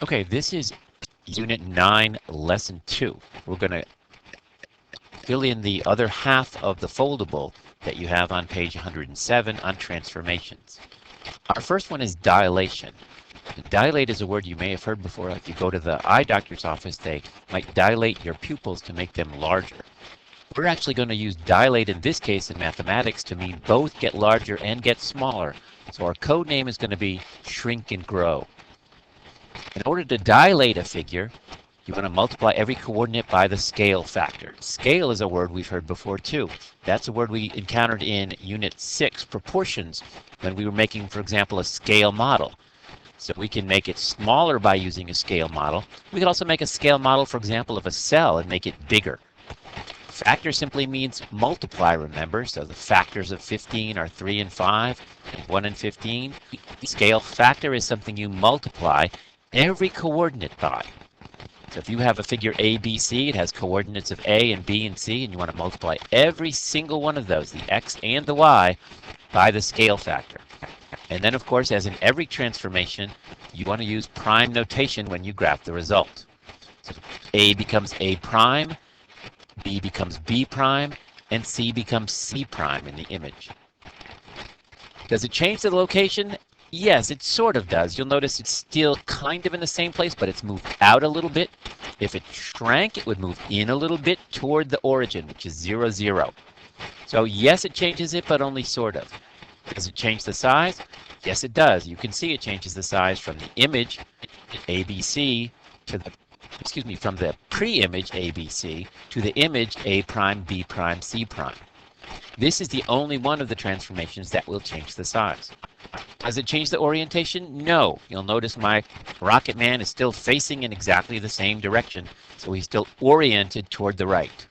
Okay, this is Unit 9, Lesson 2. We're going to fill in the other half of the foldable that you have on page 107 on transformations. Our first one is dilation. Dilate is a word you may have heard before. If you go to the eye doctor's office, they might dilate your pupils to make them larger. We're actually going to use dilate in this case in mathematics to mean both get larger and get smaller. So our code name is going to be shrink and grow. In order to dilate a figure, you want to multiply every coordinate by the scale factor. Scale is a word we've heard before too. That's a word we encountered in Unit 6, proportions, when we were making, for example, a scale model. So we can make it smaller by using a scale model. We can also make a scale model, for example, of a cell and make it bigger. Factor simply means multiply, remember? So the factors of 15 are 3 and 5, and 1 and 15. Scale factor is something you multiply every coordinate by. So if you have a figure ABC, it has coordinates of A and B and C, and you want to multiply every single one of those, the X and the Y, by the scale factor. And then, of course, as in every transformation, you want to use prime notation when you graph the result. So A becomes A prime, B becomes B prime, and C becomes C prime in the image. Does it change the location? Yes, it sort of does. You'll notice it's still kind of in the same place, but it's moved out a little bit. If it shrank, it would move in a little bit toward the origin, which is 0, 0. So yes, it changes it, but only sort of. Does it change the size? Yes, it does. You can see it changes the size from the image ABC to the, from the pre-image ABC to the image A prime, B prime, C prime. This is the only one of the transformations that will change the size. Does it change the orientation? No. You'll notice my Rocket Man is still facing in exactly the same direction, so he's still oriented toward the right.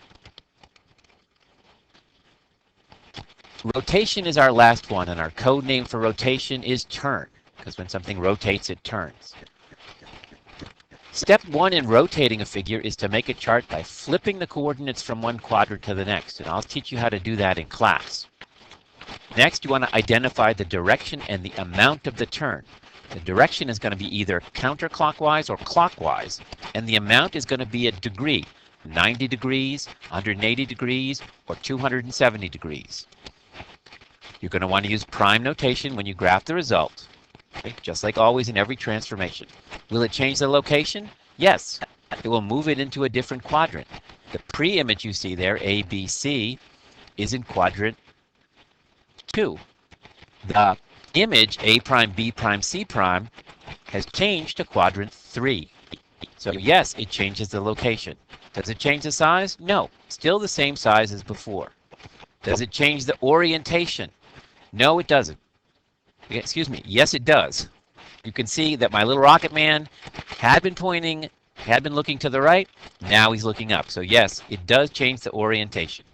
Rotation is our last one, and our code name for rotation is turn, because when something rotates, it turns. Step 1 in rotating a figure is to make a chart by flipping the coordinates from one quadrant to the next, and I'll teach you how to do that in class. Next, you want to identify the direction and the amount of the turn. The direction is going to be either counterclockwise or clockwise, and the amount is going to be a degree, 90 degrees, 180 degrees, or 270 degrees. You're going to want to use prime notation when you graph the result, okay? Just like always in every transformation. Will it change the location? Yes, it will move it into a different quadrant. The pre-image you see there, ABC, is in quadrant 2. The image A prime, B prime, C prime has changed to quadrant 3. So yes, it changes the location. Does it change the size? No, still the same size as before. Does it change the orientation? No, it doesn't. Excuse me, yes it does. You can see that my little Rocket Man had been pointing, had been looking to the right, now he's looking up. So yes, it does change the orientation.